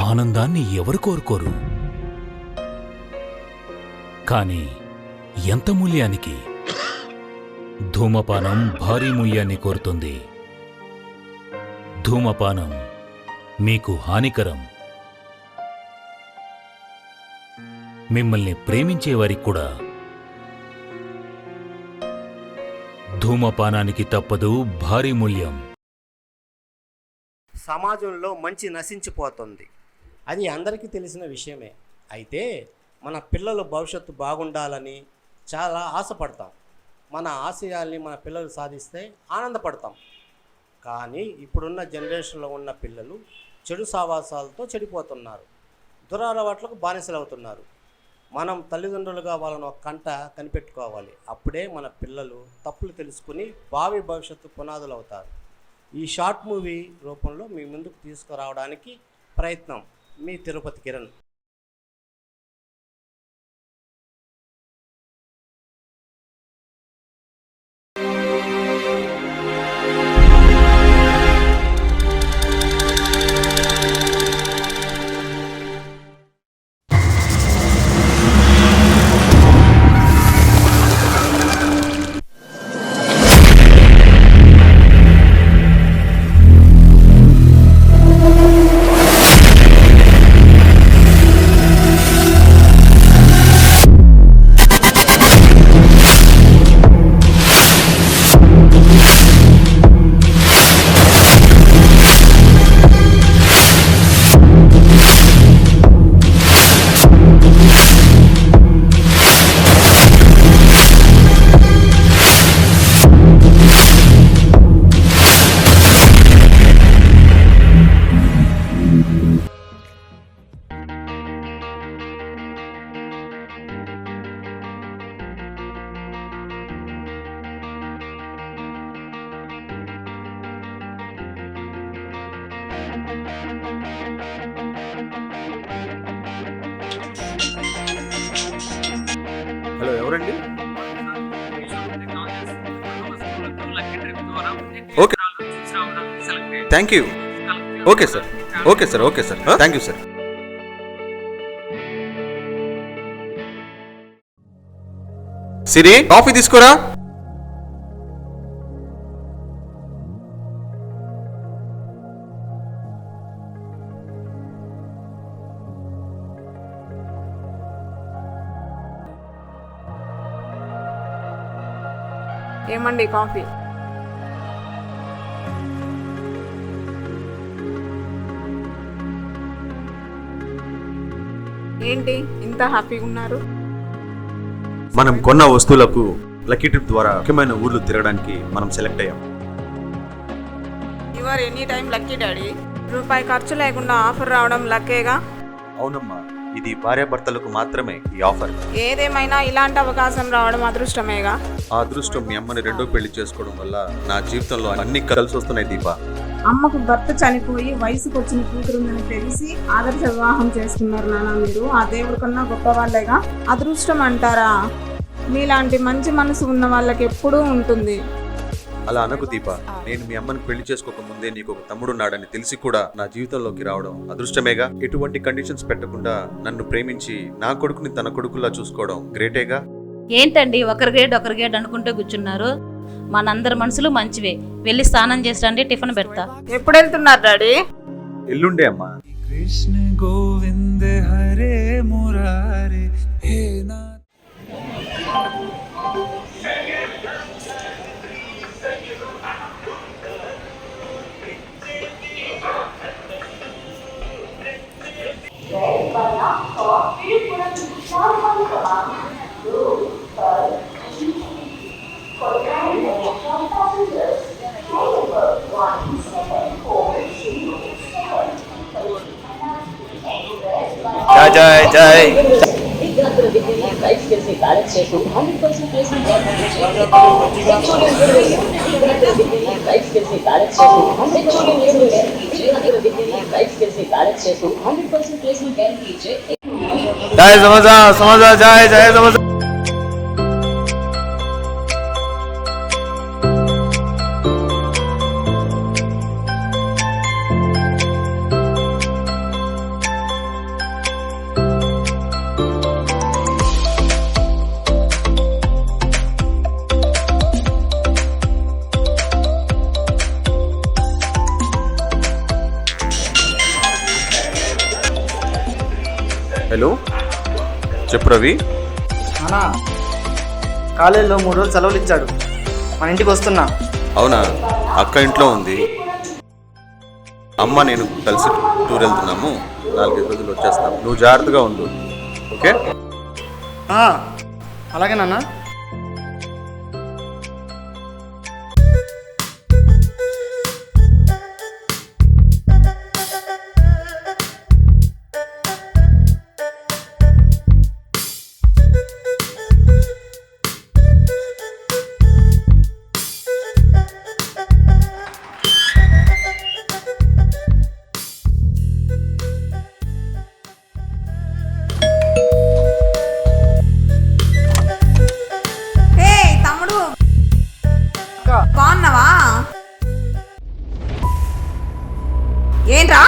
ఆనందాన్ని ఎవరు కోరుకోరు? కాని ఎంత మూల్యానికి? ధూమపానం భారీ మూల్యాన్ని కోరుతుంది. ధూమపానం మీకు హానికరం. మిమ్మల్ని ప్రేమించేవారికి కూడా ధూమపానానికి తప్పదు భారీ మూల్యం. సమాజంలో మంచి నశించిపోతుంది, అది అందరికీ తెలిసిన విషయమే. అయితే మన పిల్లల భవిష్యత్తు బాగుండాలని చాలా ఆశపడతాం. మన ఆశయాల్ని మన పిల్లలు సాధిస్తే ఆనందపడతాం. కానీ ఇప్పుడున్న జనరేషన్లో ఉన్న పిల్లలు చెడు సావాసాలతో చెడిపోతున్నారు, దురలవాట్లకు బానిసలవుతున్నారు. మనం తల్లిదండ్రులుగా వాళ్ళను ఒక కంట కనిపెట్టుకోవాలి. అప్పుడే మన పిల్లలు తప్పులు తెలుసుకుని భావి భవిష్యత్తు పునాదులు అవుతారు. ఈ షార్ట్ మూవీ రూపంలో మీ ముందుకు తీసుకురావడానికి ప్రయత్నం మీ తిరుపతి కిరణ్. హలో, ఎవరండి? Okay, thank you. Okay sir, okay sir, okay sir, thank you sir. Siri, coffee తీసుకోరా. ఏమండి కాఫీ? ఏంటి ఇంత హ్యాపీగా ఉన్నారు? మనం కొన్న వస్తువులకు లక్కీ ట్రిప్ ద్వారా ముఖ్యమైన ఊర్లు తిరగడానికి మనం సెలెక్ట్ అయ్యాం. You or any time lucky daddy. రూపాయి ఖర్చు లేకుండా ఆఫర్ రావడం లక్కేగా. అవునమ్మా, ఇది భార్యాభర్తలకు మాత్రమే ఈ ఆఫర్. ఏదేమైనా ఇలాంటి అవకాశం రావడం అదృష్టమేగా. ఆ అదృష్టం మీ అమ్మని రెండో పెళ్లి చేసుకోవడం వల్ల నా జీవితంలో అన్ని కలిసి వస్తున్నాయి దీపా. అమ్మకు భర్త చనిపోయి వయసుకు వచ్చిన కూతురుందని తెలిసి ఆదర్శ వివాహం చేసుకున్నారు నాన్న. మీరు ఆ దేవుడి కన్నా గొప్ప వాళ్ళేగా. అదృష్టం అంటారా? మీలాంటి మంచి మనసు ఉన్న వాళ్ళకి ఎప్పుడూ ఉంటుంది. అలా అనకు దీప. నేను మీ అమ్మని పెళ్లి చేసుకోక ముందే నీకు ఒక తమ్ముడున్నాడని తెలిసి కూడా నా జీవితంలోకి రావడం అదృష్టమేగా. ఎటువంటి కండిషన్స్ పెట్టకుండా నన్ను ప్రేమించి నా కొడుకుని తన కొడుకులా చూసుకోవడం గ్రేటేగా. ఏంటండి ఒకరి గేట్ అనుకుంటూ కూర్చున్నారు? మనందరి మనసులు మంచివే. వెళ్ళి స్నానం చేసండి, టిఫిన్ పెడతా. ఎప్పుడు వెళ్తున్నారు డాడీ? ఎల్లుండే అమ్మా. కృష్ణ గోవింద హరే మురారే హే నా. జై జై జై సమజా సమజా జై జై సమజా. హలో, చెప్పు రవి. అన్నా కాలేజీలో 3 రోజులు సెలవులు ఇచ్చాడు, మన ఇంటికి వస్తున్నా. అవునా, అక్క ఇంట్లో ఉంది. అమ్మ నేను కలిసి టూర్ వెళ్తున్నాము. 4-5 రోజులు వచ్చేస్తాం. నువ్వు జాగ్రత్తగా ఉండు, ఓకే? అలాగే నాన్న. హే తమ్ముడు, బాగున్నావా? ఏంట్రా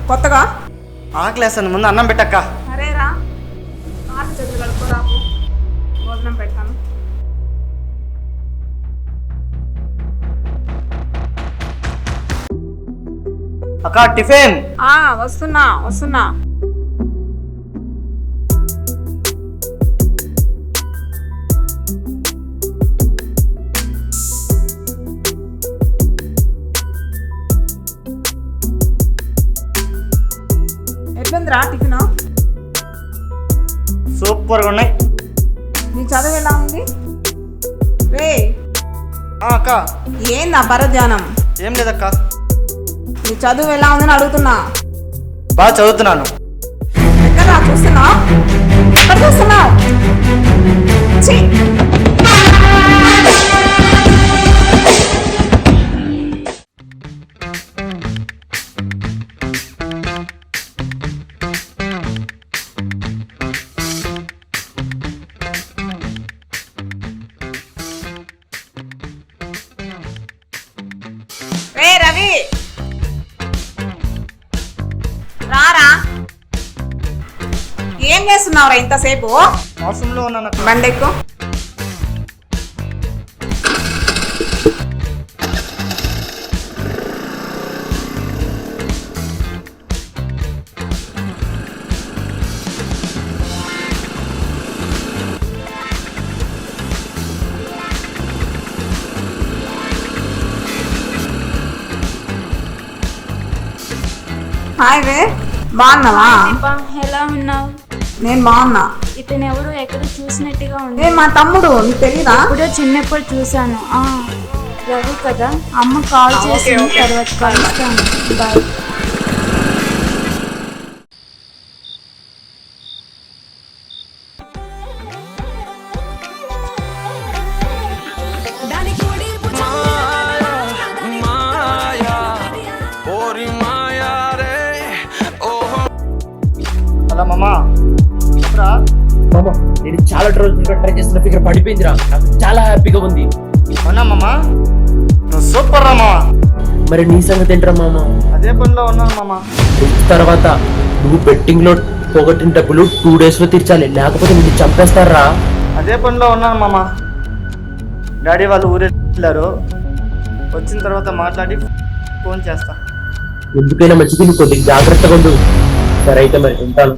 కొత్తగా? ఆకలేస్తాను, ముందు అన్నం పెట్టక్క. అరేరా, కాళ్ళు చేతులు కడుక్కోరాకు, భోజనం పెట్టాను. అక్క టిఫిన్. వస్తున్నా వస్తున్నా. ఎట్లుందిరా టిఫిన్? సూపర్గా ఉన్నాయి. నీ చదువు ఎలా ఉంది? రే అక్క ఏందా పరధ్యానం? ఏం లేదక్క, నీ చదువు ఎలా ఉందని అడుగుతున్నా. బాగా చదువుతున్నాను. ఎక్కడ చూస్తున్నావు? ఎక్కడ చూస్తున్నావు? రే రవి, రారా. ఏం చేస్తున్నావురా ఇంతసేపు? వాష్రూమ్లో ఉన్నాను అక్క. బండెక్కు. హాయ్ వే, బాగున్నావా? దీపా, ఎలా ఉన్నావు? నేను బాగున్నా. ఇతను ఎవరు ఎక్కడ చూసినట్టుగా ఉంది. మా తమ్ముడు, నీకు తెలీదా? ఇప్పుడే చిన్నప్పుడు చూశాను. రవి కదా. అమ్మ కాల్ చేసింది, తర్వాత కలుస్తాను. బాయ్. హలో మామా, చెప్పరా. మామ, నేను చాలా రోజులుగా ట్రై చేస్తున్న ఫిగర్ పడిపోయిందిరా. నాకు చాలా హ్యాపీగా ఉంది. అవునా మామా, నువ్వు సూపర్ రా మామా. మరి నీ సంగతి ఏంట్రా మామ? అదే పనిలో ఉన్నాను మామా. తర్వాత నువ్వు బెట్టింగ్ లో పోగొట్టిన డబ్బులు 2 days లో తీర్చాలి, లేకపోతే నిన్ను చంపేస్తారా? అదే పనిలో ఉన్నాను మామా. డాడీ వాళ్ళు ఊరే వెళ్ళారు, వచ్చిన తర్వాత మాట్లాడి ఫోన్ చేస్తా. ఎందుకైనా మంచిది, నువ్వు కొద్దిగా జాగ్రత్తగా ఉండు. సరే అయితే మరి ఉంటాను.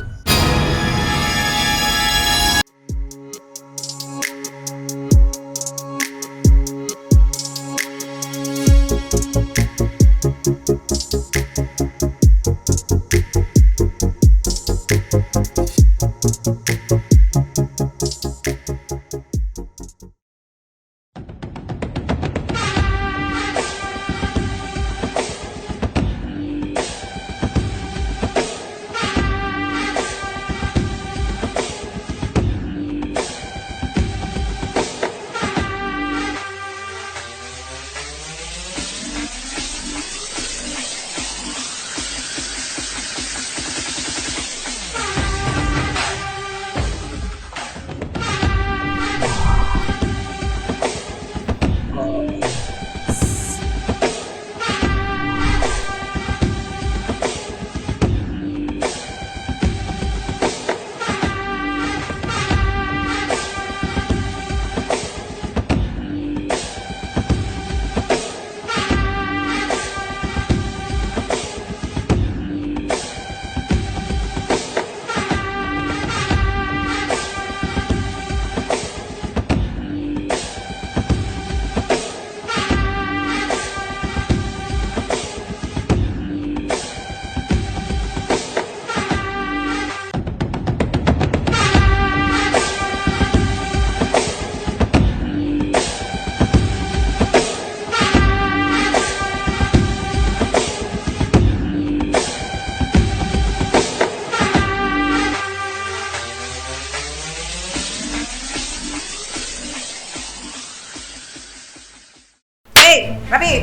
రవి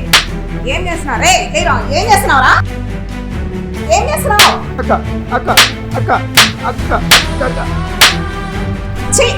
ఏం చేస్తున్నావు రే ఏం చేస్తున్నావురా ఏం చేస్తున్నావు అక్క అక్క అక్క అక్క అక్క ఛీ!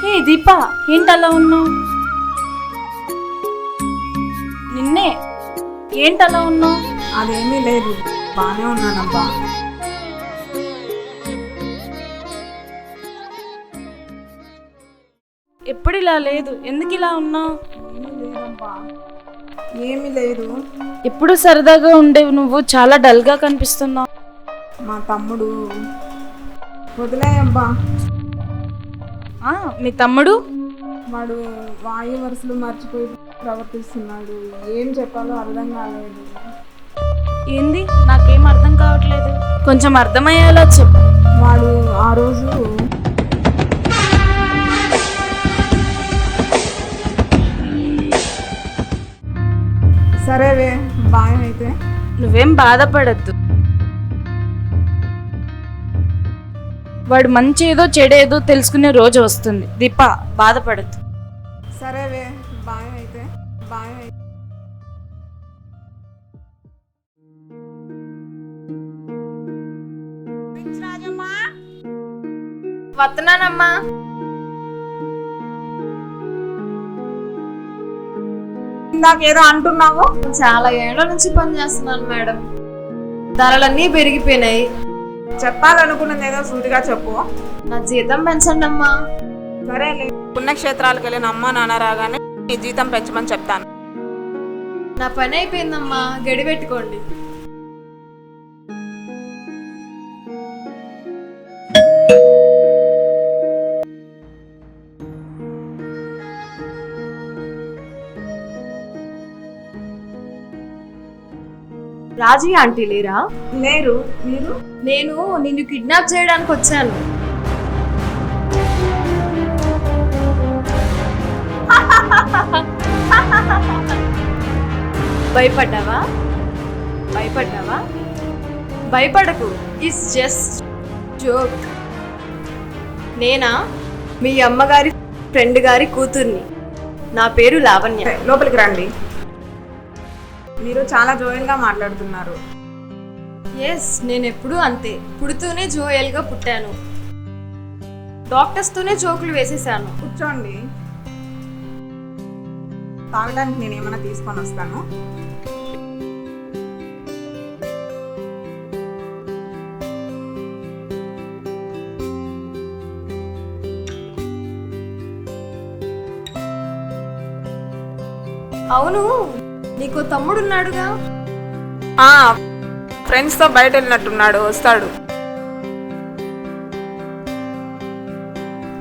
హే దీపా ఏంటలా ఉన్నావు? నిన్నే ఏంటలా ఉన్నావు? అదేమీ లేదు, బాగానే ఉన్నానబ్బా. ఎప్పుడు ఇలా లేదు, ఎందుకు ఇలా ఉన్నావు? ఏమీ లేదు. ఎప్పుడు సరదాగా ఉండేవి నువ్వు చాలా డల్గా కనిపిస్తున్నావు. మా తమ్ముడు వదిలేయబ్బా. మీ తమ్ముడు? వాడు వాయు వరుసలు మర్చిపోయి ప్రవర్తిస్తున్నాడు. ఏం చెప్పాలో అర్థం కాలేదు. ఏంది? నాకేం అర్థం కావట్లేదు, కొంచెం అర్థమయ్యేలా చెప్పు. వాడు ఆ రోజు సరేవే బాయ్ అయితే. నువ్వేం బాధపడద్దు, వాడు మంచి ఏదో చెడేదో తెలుసుకునే రోజు వస్తుంది. దీపా బాధపడద్దు. సరేవే బాయ్ అయితే. బాయ్ అయితే. వస్తున్నానమ్మా. ఇందాకేదో అంటున్నావు. చాలా ఏళ్ల నుంచి పని చేస్తున్నాను మేడం, ధరలన్నీ పెరిగిపోయినాయి. చెప్పాలనుకున్నది ఏదో సూటిగా చెప్పు. నా జీతం పెంచండి అమ్మా. సరేలే, పుణ్యక్షేత్రాలకు వెళ్ళిన అమ్మ నాన్న రాగానే నీ జీతం పెంచమని చెప్తాను. నా పని అయిపోయిందమ్మా, గడి పెట్టుకోండి. రాజీ ఆంటీ లేరా? లేరు. మీరు? నేను నిన్ను కిడ్నాప్ చేయడానికి వచ్చాను. భయపడ్డావా? భయపడ్డావా? భయపడకు, ఇట్స్ జస్ట్ జోక్. నేనా మీ అమ్మగారి ఫ్రెండ్ గారి కూతుర్ని. నా పేరు లావణ్య. లోపలికి రండి. మీరు చాలా జోయల్గా మాట్లాడుతున్నారు. ఎస్, నేను ఎప్పుడూ అంతే. పుడుతూనే జోయల్గా పుట్టాను. డాక్టర్స్తోనే జోకులు వేసేసాను. కూర్చోండి, తాగడానికి నేను ఏమైనా తీసుకొని వస్తాను. అవును, నీకు తమ్ముడున్నాడుగా? ఫ్రెండ్స్తో బయట వెళ్ళినట్టున్నాడు, వస్తాడు.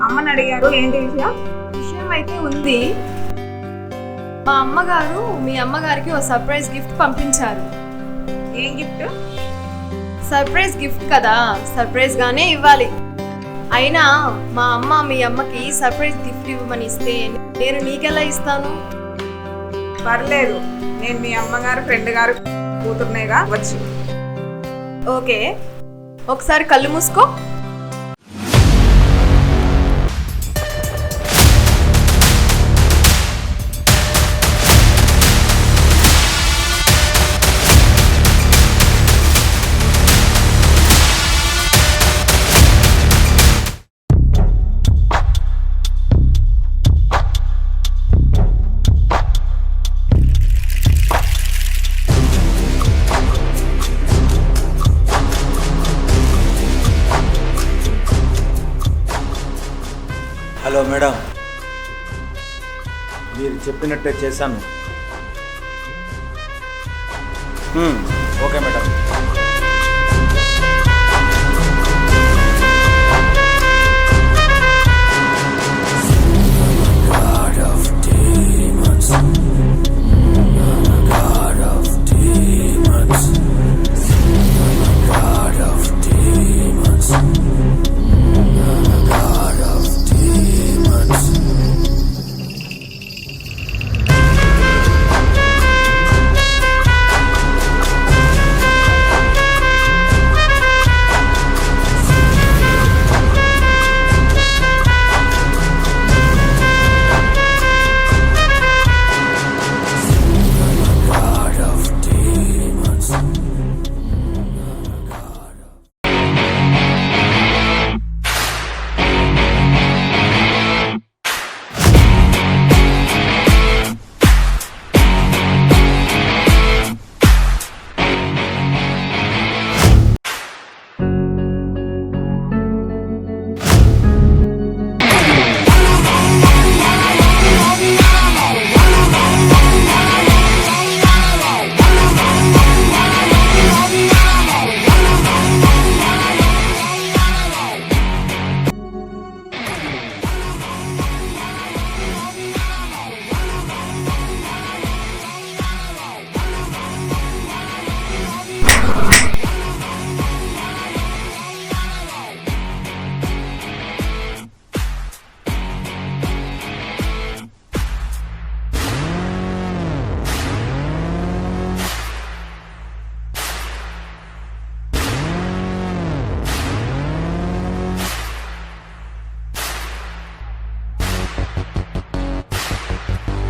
అమ్మని అడిగారు, ఏంటి విషయం? విషయం అయితే ఉంది. మా అమ్మగారు మీ అమ్మగారికి ఒక సర్ప్రైజ్ గిఫ్ట్ పంపించారు. ఏం గిఫ్ట్? సర్ప్రైజ్ గిఫ్ట్ కదా, సర్ప్రైజ్ గానే ఇవ్వాలి. అయినా మా అమ్మ మీ అమ్మకి సర్ప్రైజ్ గిఫ్ట్ ఇవ్వమని ఇస్తే నేను నీకెలా ఇస్తాను? పర్లేదు, నేను మీ అమ్మగారు ఫ్రెండ్ గారు కూతురునేగా వచ్చి. ఓకే, ఒకసారి కళ్ళు మూసుకో. హలో మేడం, మీరు చెప్పినట్టే చేశాను. Okay madam.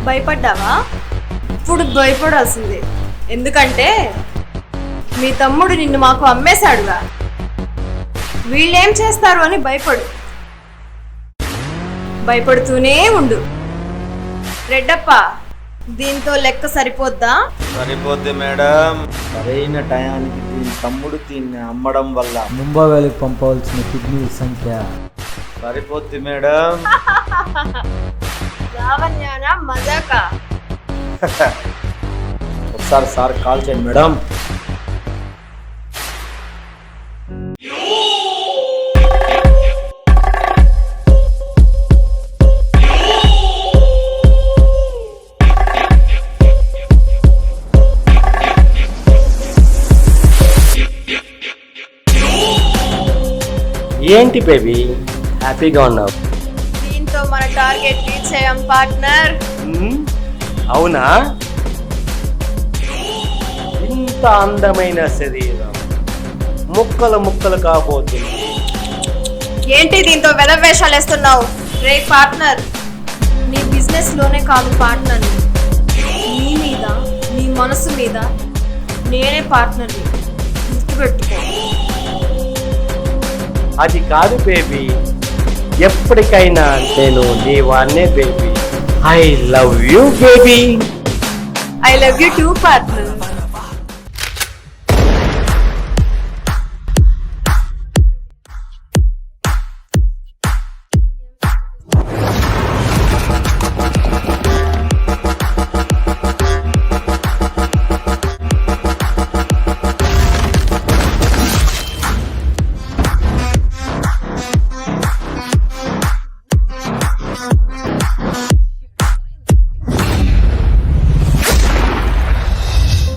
భయపడ్డావా? ఇప్పుడు భయపడాల్సిందే. ఎందుకంటే మీ తమ్ముడు నిన్ను మాకు అమ్మేశాడుగా. వీళ్ళేం చేస్తారు అని భయపడుతూనే ఉండు. రెడ్డప్ప, దీంతో లెక్క సరిపోద్దా? సరిపోద్ది మేడం. సరైన టయానికి దీని తమ్ముడు దీన్ని అమ్మడం వల్ల ముంబై వేలకు పంపవలసిన కిడ్నీ సంఖ్య సరిపోద్ది మేడం. లావణ్యానా మజాకా? ఒకసారి సార్ కాల్ చేయండి మేడం. ఏంటి బేబీ హ్యాపీగా ఉన్నావు? దీంతో మన టార్గెట్ రీచ్ అయ్యాం పార్ట్నర్. అవునా? ఇంత అందమైన శరీరం ముక్కలు ముక్కలు కాబోతుంది. ఏంటి దీంతో వెధవేషాలు వేస్తున్నావు? రే పార్ట్నర్, నీ బిజినెస్ లోనే కాదు పార్ట్నర్, నీ మీద నీ మనసు మీద నేనే పార్ట్నర్ని, గుర్తుపెట్టుకో. అది కాదు బేబీ, ఎప్పటికైనా నేను నీ వాన్నే baby. I love you baby. I love you too partner.